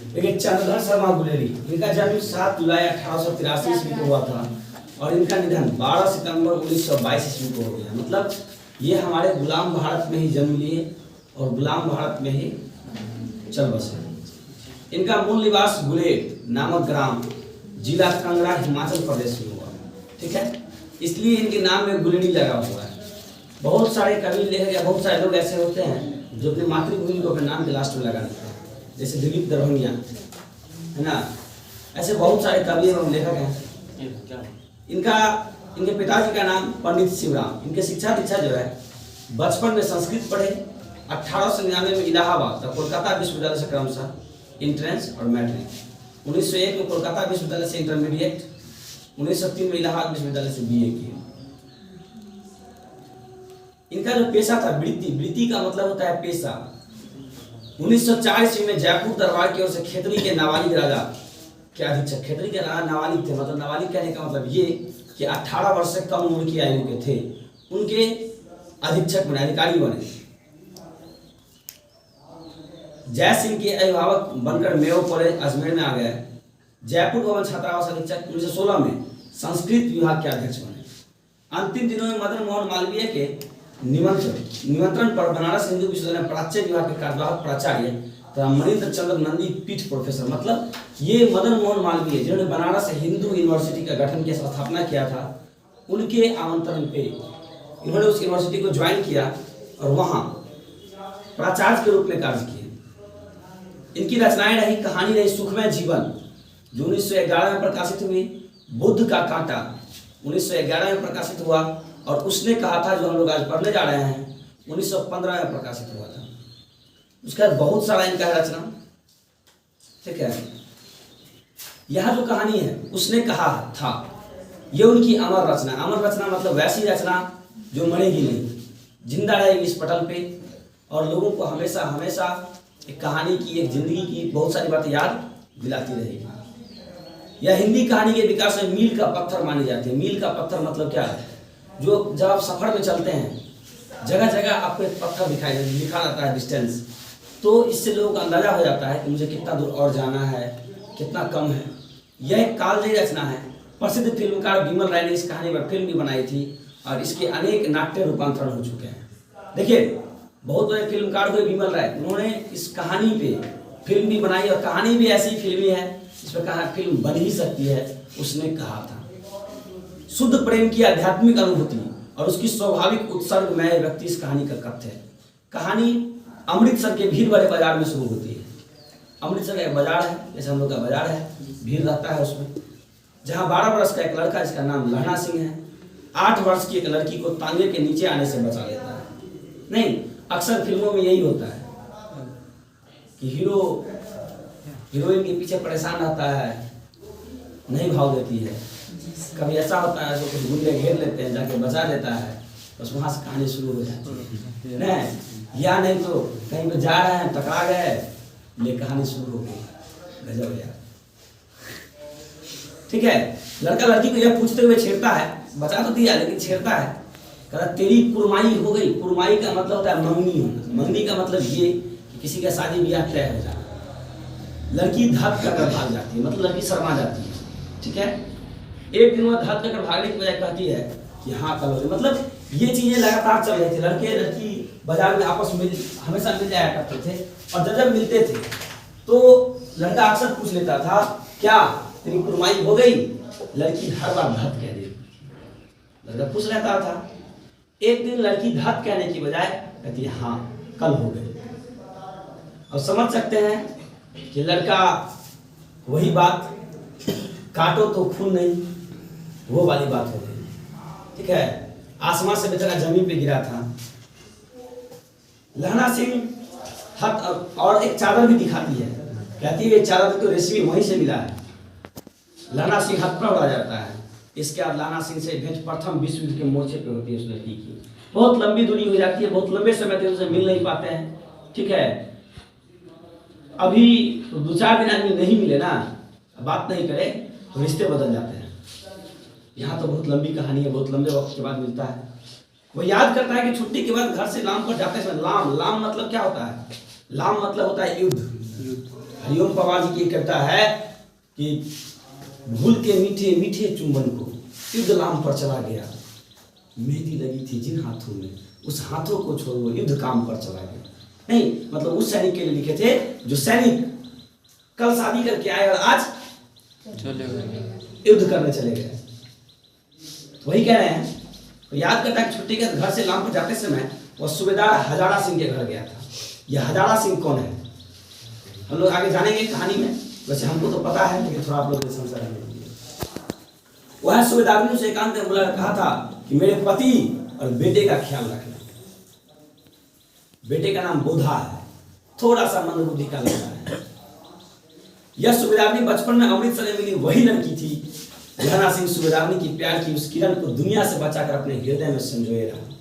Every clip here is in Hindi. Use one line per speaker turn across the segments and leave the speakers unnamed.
देखिए चंद्रधर शर्मा गुलेरी, इनका जन्म 7 जुलाई 1883 ईस्वी को हुआ था और इनका निधन 12 सितंबर 1922 ईस्वी को हो गया। मतलब ये हमारे गुलाम भारत में ही जन्म लिए और गुलाम भारत में ही चल बसे। इनका मूल निवास गुलेर नामक ग्राम जिला कांगड़ा हिमाचल प्रदेश में हुआ, ठीक है, इसलिए इनके नाम में गुलेरी लगा हुआ है। बहुत सारे कवि लेखक या बहुत सारे लोग ऐसे होते हैं जो अपनी मातृभूमि को अपने नाम के लास्ट में लगा देते हैं, जैसे दिलीप दरभंगिया है ना, ऐसे बहुत सारे कवि एवं लेखक हैं। इनके पिताजी का नाम पंडित शिवराम। इनके शिक्षा दीक्षा जो है बचपन में संस्कृत पढ़े, 1899 में इलाहाबाद तथा कोलकाता विश्वविद्यालय से क्रमशः इंट्रेंस और मैट्रिक, 1901 में कोलकाता विश्वविद्यालय से इंटरमीडिएट, 1903 में इलाहाबाद विश्वविद्यालय से बीए किए। इनका जो पेशा था वृत्ति का मतलब होता है पेशा। 1904 ईस्वी में जयपुर दरबार की ओर से खेतरी के नाबालिग राजा के अधीक्षक, खेतरी के नाबालिग थे, मतलब नाबालिग कहने का मतलब ये कि 18 वर्ष से कम उम्र की आयु के थे, उनके अधीक्षक बने, अधिकारी बने। जय सिंह के अभिभावक बनकर मेयो कॉलेज अजमेर में आ गए। जयपुर भवन छात्रावास अधीक्षक 1916 में संस्कृत विभाग के अध्यक्ष बने। अंतिम दिनों में मदन मोहन मालवीय के निमंत्रण पर बनारस हिंदू विश्वविद्यालय प्राच्य विभाग के कार्यवाहक प्राचार्य तथा मणिन्द्र चंद्र नंदी पीठ प्रोफेसर, मतलब ये मदन मोहन मालवीय जिन्होंने बनारस हिंदू यूनिवर्सिटी का गठन की स्थापना किया था, उनके आमंत्रण पे इन्होंने उस यूनिवर्सिटी को ज्वाइन किया और वहाँ प्राचार्य के रूप में कार्य किए। इनकी रचनाएं रही, कहानी रही सुखमय जीवन जो 1911 में प्रकाशित हुई, बुद्ध का कांटा 1911 में प्रकाशित हुआ और उसने कहा था जो हम लोग आज पढ़ने जा रहे हैं 1915 में प्रकाशित हुआ था। उसके बाद बहुत सारा इनका रचना, ठीक है। यह जो कहानी है उसने कहा था, ये उनकी अमर रचना। अमर रचना मतलब वैसी रचना जो मरेगी नहीं, जिंदा रहेगी इस पटल पे और लोगों को हमेशा हमेशा एक कहानी की, एक जिंदगी की बहुत सारी बातें याद दिलाती रहेगी। यह हिंदी कहानी के विकास में मील का पत्थर मानी जाती है। मील का पत्थर मतलब क्या है, जो जब आप सफर में चलते हैं जगह जगह आपको एक पत्थर दिखा जाता है डिस्टेंस, तो इससे लोगों को अंदाजा हो जाता है कि मुझे कितना दूर और जाना है, कितना कम है। यह एक कालजयी रचना है। प्रसिद्ध फिल्मकार विमल राय ने इस कहानी पर फिल्म भी बनाई थी और इसके अनेक नाट्य रूपांतरण हो चुके हैं। देखिए बहुत बड़े फिल्मकार हुए विमल राय, उन्होंने इस कहानी पे फिल्म भी बनाई और कहानी भी ऐसी फिल्मी है इस पर कहा फिल्म बन ही सकती है। उसने कहा था शुद्ध प्रेम की आध्यात्मिक अनुभूति और उसकी स्वाभाविक उत्सर्ग में व्यक्ति इस कहानी का कथ्य है। कहानी अमृतसर के भीड़ भरे बाजार में शुरू होती है। अमृतसर एक बाजार है, जैसे हम लोग का बाजार है, भीड़ रहता है उसमें, जहाँ 12 वर्ष का एक लड़का जिसका नाम लहना सिंह है 8 वर्ष की एक लड़की को तांगे के नीचे आने से बचा लेता है। नहीं, अक्सर फिल्मों में यही होता है कि हीरो हीरोइन के पीछे परेशान रहता है, नहीं भाव देती है। कभी ऐसा होता है तो कुछ गुंडे घेर लेते हैं, जाके बचा देता है, बस वहाँ से कहानी शुरू हो जाती है। नहीं या नहीं तो कहीं पे जा रहे हैं, टकरा गए, ले कहानी शुरू हो गई। गजब यार, ठीक है। लड़का लड़की को यह पूछते हुए छेड़ता है, बचा तो दिया लेकिन छेड़ता है, कहता तेरी कुरमाई हो गई। कुरमाई का मतलब होता है मंगनी होना। मंगनी का मतलब ये कि किसी का शादी ब्याह तय हो जाना। लड़की धक कर भाग जाती है, मतलब लड़की शर्मा जाती है, ठीक है। एक दिन वह धक कर भागने की बजाय कहती है कि हाँ कल हो, मतलब ये चीजें लगातार चल रही थी। लड़के लड़की बाजार में आपस में हमेशा मिल जाया करते थे और जब जब मिलते थे तो लड़का अक्सर पूछ लेता था क्या तेरी कुरमाई हो गई। लड़की हर बार धक कह देती, लड़का पूछ लेता था। एक दिन लड़की धक कहने की बजाय कहती है हाँ कल हो गई। और समझ सकते हैं कि लड़का वही बात, काटो तो खून नहीं, वो वाली बात हो गई, ठीक है। आसमान से बेचारा जमीन पे गिरा था। लहना सिंह हाथ और एक चादर भी दिखाती है, कहती है चादर तो रेशमी वहीं से मिला है। लहना सिंह हाथ पर उड़ा जाता है। इसके बाद लहना सिंह से भेंट प्रथम विश्व युद्ध के मोर्चे पे होती है उस लड़की की। बहुत लंबी दूरी हो जाती है, बहुत लंबे समय तक उसे मिल नहीं पाते हैं, ठीक है। अभी तो 2-4 दिन आदमी नहीं मिले ना, बात नहीं करे तो रिश्ते बदल जाते हैं। यहाँ तो बहुत लंबी कहानी है, बहुत लंबे वक्त के बाद मिलता है। वो याद करता है कि छुट्टी के बाद घर से लाम पर जाते समय, लाम मतलब क्या होता है, लाम मतलब होता है युद्ध। हरिओम पवार जी की कविता है कि भूल के मीठे मीठे चुंबन को युद्ध लाम पर चला गया, मेहंदी लगी थी जिन हाथों में उस हाथों को छोड़ वो युद्ध काम पर चला गया। नहीं मतलब उस सैनिक के लिए लिखे थे जो सैनिक कल शादी करके आए और आज
चले गए
युद्ध करने चले गए। वही कह रहे हैं, तो याद करता है छुट्टी के घर से लाम पर जाते समय वह सूबेदार हजारा सिंह के घर गया था। यह हजारा सिंह कौन है हम लोग आगे जानेंगे कहानी में, वैसे हमको तो पता है लेकिन थोड़ा आप लोग समझ रहे हैं। वह सूबेदार ने उसे एकांत में बुला कहा था कि मेरे पति और बेटे का ख्याल रखना। बेटे का नाम बोधा है, थोड़ा सा मंदबुद्धि का लड़का है। यह सूबेदारनी बचपन में अमृतसर में मिली वही लड़की थी लहना सिंह सूबेदारनी की प्यार की उस किरण को दुनिया से बचाकर अपने हृदय में संजोए रहा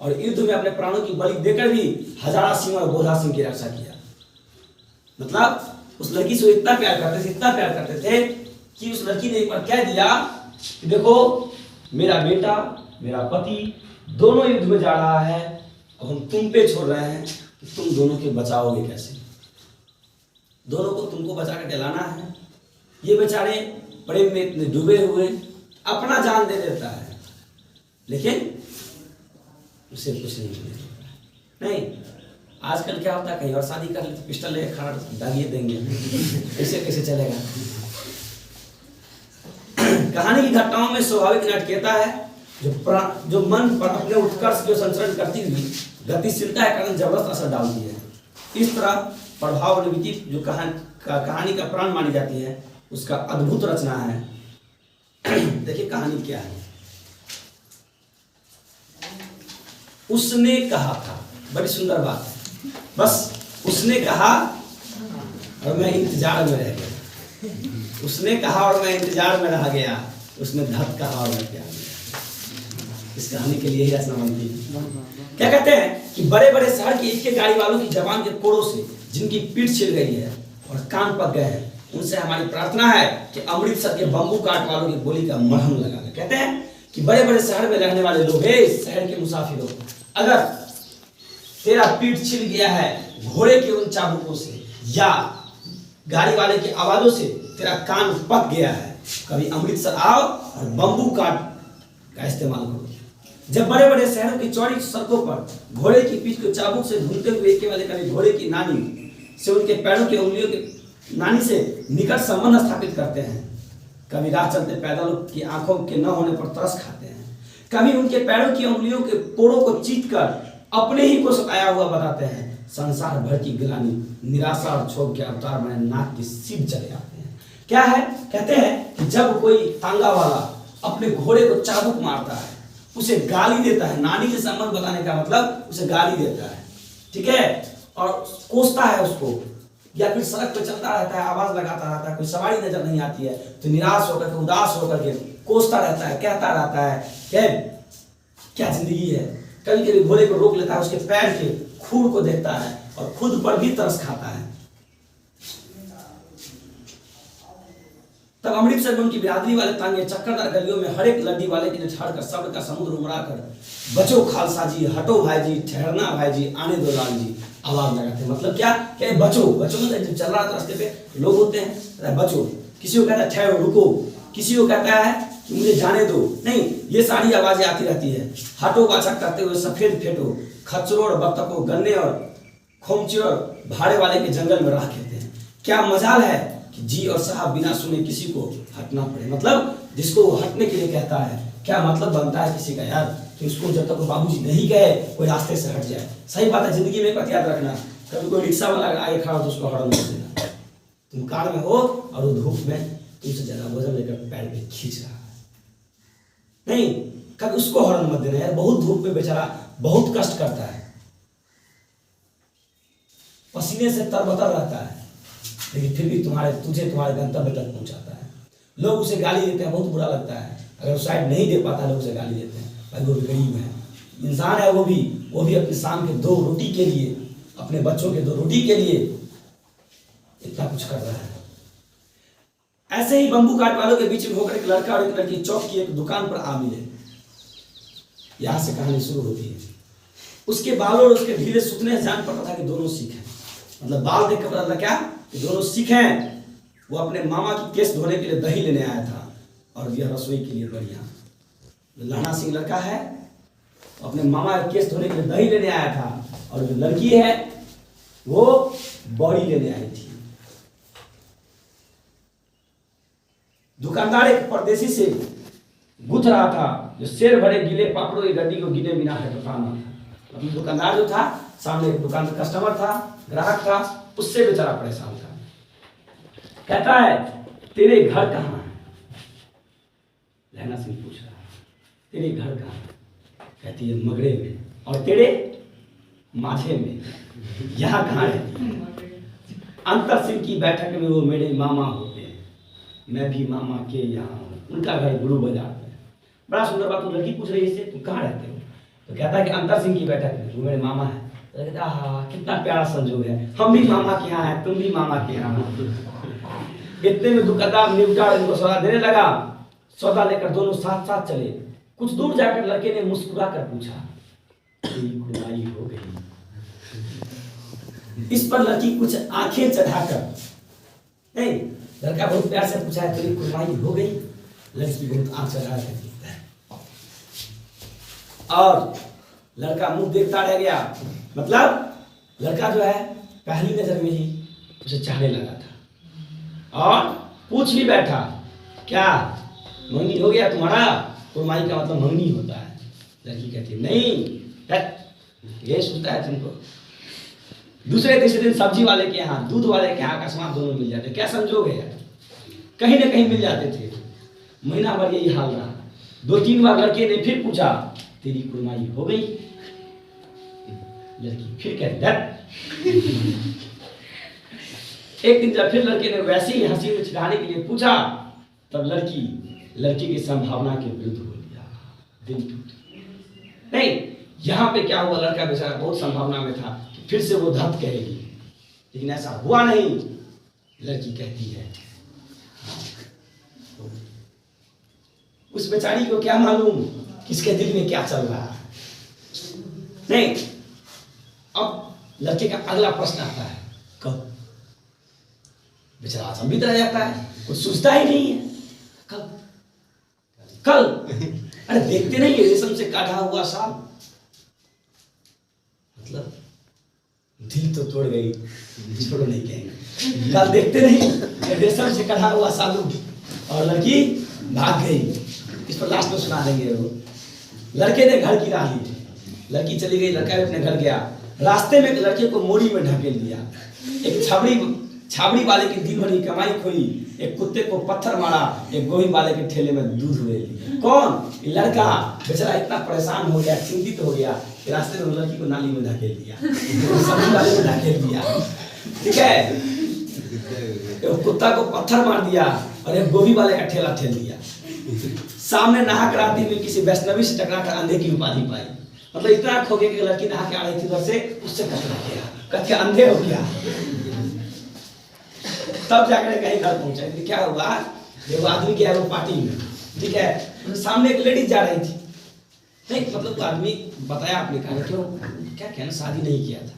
और युद्ध में अपने प्राणों की बलि देकर भी हजारा सिंह और बोधा सिंह की रक्षा किया। मतलब उस लड़की से इतना प्यार करते थे कि उस लड़की ने एक बार कह दिया कि देखो मेरा बेटा मेरा पति दोनों युद्ध में जा रहा है, अब हम तुम पे छोड़ रहे हैं कि तुम दोनों के बचाओगे कैसे, दोनों को तुमको बचा कर लाना है। ये बेचारे प्रेम में इतने डूबे हुए अपना जान दे देता है लेकिन उसे कुछ नहीं मिलेगा। नहीं आजकल क्या होता है कहीं और शादी कर ले तो पिस्टल लेकर खड़ा दागिए देंगे, ऐसे कैसे चलेगा। कहानी की घटनाओं में स्वाभाविक नाटकीयता है जो मन पर अपने उत्कर्ष जो संचरण करती हुई गतिशीलता के कारण जबरदस्त असर डालती है। इस तरह प्रभाव निवृत्ति जो कहानी का प्राण मानी जाती है उसका अद्भुत रचना है। देखिए कहानी क्या है। उसने कहा था, बड़ी सुंदर बात है, बस उसने कहा और मैं इंतजार में रह गया। उसने कहा और मैं इंतजार में रह गया, उसने धत कहा और मैं प्यार में। इस कहानी के लिए ही रचना बनती है। क्या कहते हैं कि बड़े बड़े शहर के इक्के गाड़ी वालों की जबान के कोड़ों से जिनकी पीठ छिल गई है और कान पक गए हैं उनसे हमारी प्रार्थना है कि अमृतसर के बम्बू काट वालों की गोली का मरहम लगा दे। कहते हैं कि बड़े बड़े शहर में रहने वाले लोग शहर के मुसाफिरों, अगर तेरा पीठ छिल गया है घोड़े के उन चाबुकों से या गाड़ी वाले की आवाजों से, तेरा कान पक गया है, कभी अमृतसर आओ और बम्बू काट का इस्तेमाल करो। जब बड़े बड़े शहरों की चौड़ी सड़कों पर घोड़े की पीठ को चाबुक से ढूंढते हुए के वाले कभी घोड़े की नानी से उनके पैरों की उंगलियों के नानी से निकट संबंध स्थापित करते हैं, कभी राह चलते पैदल की आंखों के न होने पर तरस खाते हैं, कभी उनके पैरों की उंगलियों के पोड़ों को चीत कर अपने ही को सताया हुआ बताते हैं। संसार भर की गिलानी निराशा और क्षोभ के अवतार में नाक की सीध चले आते हैं। क्या है, कहते हैं कि जब कोई तांगा वाला अपने घोड़े को चाबुक मारता है उसे गाली देता है, नानी से संबंध बताने का मतलब उसे गाली देता है, ठीक है, और कोसता है उसको, या फिर सड़क पे चलता रहता है आवाज लगाता रहता है, कोई सवारी नजर नहीं आती है तो निराश होकर के उदास होकर के कोसता रहता है, कहता रहता है क्या जिंदगी है। कभी कभी घोड़े को रोक लेता है, उसके पैर के खूर को देखता है और खुद पर भी तरस खाता है। तब अमृतसर में उनकी बिरादरी वाले तांगे चक्करदार गलियों में हर एक लड्डी वाले के लिए ठहर कर शब्द का समुद्र उमड़ा कर बचो खालसा जी, हटो भाई जी, ठहरना भाई जी, आने दो लाल जी आवाज लगाते हैं। मतलब क्या बचो, बचो मतलब जब चल रहा था रास्ते पे लोग होते हैं बचो, किसी को कहता है ठहरो रुको, किसी को कहता है कि मुझे जाने दो, नहीं ये सारी आवाजें आती रहती है। हटो बाछा करते हुए सफेद फेटो, खच्चरों और बत्तखों, गन्ने और खोमचे और भाड़े वाले के जंगल में राह खेते हैं। क्या मजाल है कि जी और साहब बिना सुने किसी को हटना पड़े। मतलब जिसको वो हटने के लिए कहता है, क्या मतलब बनता है किसी का यार कि उसको जब तक बाबूजी नहीं कहे कोई रास्ते से हट जाए। सही बात है, जिंदगी में एक बात याद रखना, कभी कोई रिक्शा वाला आगे खड़ा हो तो उसको हॉर्न मत देना। तुम कार में हो और वो धूप में तुमसे ज्यादा वजन लेकर पैर पे खींच रहा है, नहीं कभी उसको हॉर्न मत देना यार, बहुत धूप में बेचारा बहुत कष्ट करता है, पसीने से तरबतर रहता है, लेकिन फिर भी तुझे तुम्हारे गंतव्य तक पहुंचाता है। लोग उसे गाली देते हैं, बहुत बुरा लगता है, अगर साइड नहीं दे पाता लोग उसे गाली देते हैं, भाई वो भी गरीब है, इंसान है, वो भी अपनी शाम के 2 रोटी के लिए, अपने बच्चों के 2 रोटी के लिए इतना कुछ कर रहा है। ऐसे ही बंबू काट वालों के बीच में होकर एक लड़का और एक लड़की चौक की एक दुकान पर आ मिले। यहां से कहानी शुरू होती है। उसके बालों और उसके ढीले सूखने से जान पड़ता था कि दोनों सिख हैं। मतलब बाल देख कर पता चला क्या कि दोनों सिख हैं। वो अपने मामा की केस धोने के लिए दही लेने आया था और यह रसोई के लिए बढ़िया। लहना सिंह लड़का है, अपने मामा के केस धोने के लिए दही लेने आया था, और जो लड़की है वो बड़ी लेने आई थी। दुकानदार एक परदेसी से गुथ रहा था, जो शेर भरे गीले पापड़ों की गड्डी को गिने बिना है दुकान था। मतलब दुकानदार जो था, सामने एक दुकान का कस्टमर था, ग्राहक था, उससे बेचारा परेशान था। कहता है तेरे घर कहाँ है? लहना सिंह पूछ रहा है तेरे घर कहाँ है? कहती है मगरे में। और तेरे? माझे में। यहाँ कहाँ रहती है? अंतर सिंह की बैठक में वो मेरे मामा होते हैं, मैं भी मामा के यहाँ हूँ। उनका घर गुरु बाजार में। बड़ा सुंदर बात। लड़की पूछ रही है इससे तुम कहाँ रहते हो? तो कहता है कि अंतर सिंह की बैठक में, वो मेरे मामा है। तो कहता है कितना प्यारा संजोग है, हम भी मामा के यहाँ हैं, तुम भी मामा के यहाँ हो। इतने में दुकानदार निपटा इनको सौदा देने लगा। सौदा लेकर दोनों साथ साथ चले। कुछ दूर जाकर लड़के ने मुस्कुरा कर पूछा खुदाई हो गई। इस पर लड़की कुछ आंखें चढ़ाकर, नहीं, लड़का बहुत प्यार से पूछा है तेरी कुर्बानी हो गई? लड़की बहुत आंख चढ़ा कर और लड़का मुंह देखता रह गया। मतलब लड़का जो है पहली नजर में ही उसे चाहने लगा था और पूछ भी बैठा क्या मंगनी हो गया तुम्हारा? कुर्बानी का मतलब मंगनी होता है। लड़की कहती नहीं, ये सोचता है तुमको। दूसरे तीसरे दिन सब्जी वाले के यहाँ, दूध वाले के यहाँ का सामान दोनों मिल जाते। क्या संजोग है, कहीं ना कहीं मिल जाते थे। महीना भर यही हाल रहा। 2-3 बार लड़के ने फिर पूछा तेरी कुर्बानी हो गई? लड़की फिर कहती एक दिन जब फिर लड़के ने वैसे ही हंसी में छिड़ाने के लिए पूछा, तब लड़की की संभावना के विरुद्ध हो लिया। दिल टूट नहीं। यहाँ पे क्या हुआ, लड़का बेचारा बहुत संभावना में था कि फिर से वो धत कहेगी, लेकिन ऐसा हुआ नहीं। लड़की कहती है उस बेचारी को क्या मालूम किसके दिल में क्या चल रहा है। नहीं, अब लड़के का अगला प्रश्न आता है कब? बेचारा अचंभित रह जाता है, कुछ सोचता ही नहीं है। कल अरे देखते नहीं है रेशम से काटा हुआ साल। मतलब दिल तो तोड़ गई, छोड़ो नहीं कहेंगे। कल देखते नहीं रेशम से कटा हुआ सालू, और लड़की भाग गई। इस पर लास्ट में सुना देंगे। वो लड़के ने घर की राह ली, लड़की चली गई, लड़का भी अपने घर गया। रास्ते में लड़के को मोड़ी में ढकेल दिया। एक छाबड़ी वाले की दिन भर की कमाई खोई, एक कुत्ते को पत्थर मारा, एक गोभी वाले के ठेले में दूध ले लिया। कौन? लड़का। बेचारा इतना परेशान हो गया, चिंतित हो गया कि रास्ते में लड़की को नाली में धकेल दिया, सब्जी वाले में धकेल दिया। ठीक है, एक कुत्ता को पत्थर मार दिया और एक गोभी वाले का ठेला ठेल दिया। सामने नहा कर आती हुई किसी वैष्णवी से टकरा कर अंधे की उपाधि पाई। मतलब इतना खो गया कि लड़की नहा के आ रही थी उधर से, उससे टकरा गया, कच्चे अंधे हो गया। तब जाकर कहीं घर पहुंचा। क्या हुआ, देखो आदमी क्या है वो पार्टी में, ठीक है, तो सामने एक लेडीज जा रही थी। नहीं मतलब आदमी बताया आपने कहा क्यों क्या कहना शादी नहीं किया था।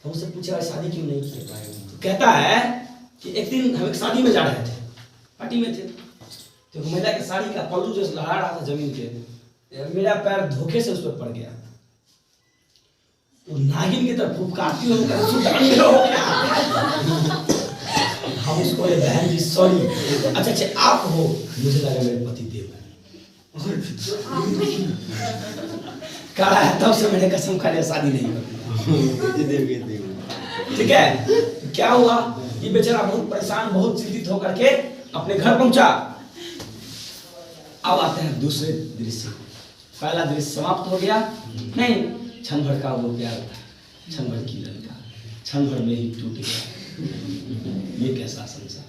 तो उससे पूछा शादी क्यों नहीं किया पाए? तो कहता है कि एक दिन हम एक शादी में जा रहे थे, पार्टी में थे, तो महिला के साड़ी का पल्लू जो लहरा रहा था जमीन पे, मेरा पैर धोखे से उस पर पड़ गया। वो नागिन की तरफ फुफकारती हो हम उसको बोले बहन जी सॉरी। अच्छा आप हो? मुझे लगा मेरे पति देव कहा है, तब से मैंने कसम खा लिया शादी नहीं करूंगा। ठीक है, क्या हुआ ये बेचारा बहुत परेशान, बहुत चिंतित होकर के अपने घर पहुंचा। अब आते हैं दूसरे दृश्य। पहला दृश्य समाप्त हो गया। नहीं, क्षण भर का वो प्यार था, क्षण भर की लड़का, क्षण भर में ही टूट गया। ये कैसा संसार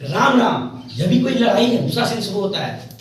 है। राम राम, जब भी कोई लड़ाई है गुस्सा से शुरू होता है,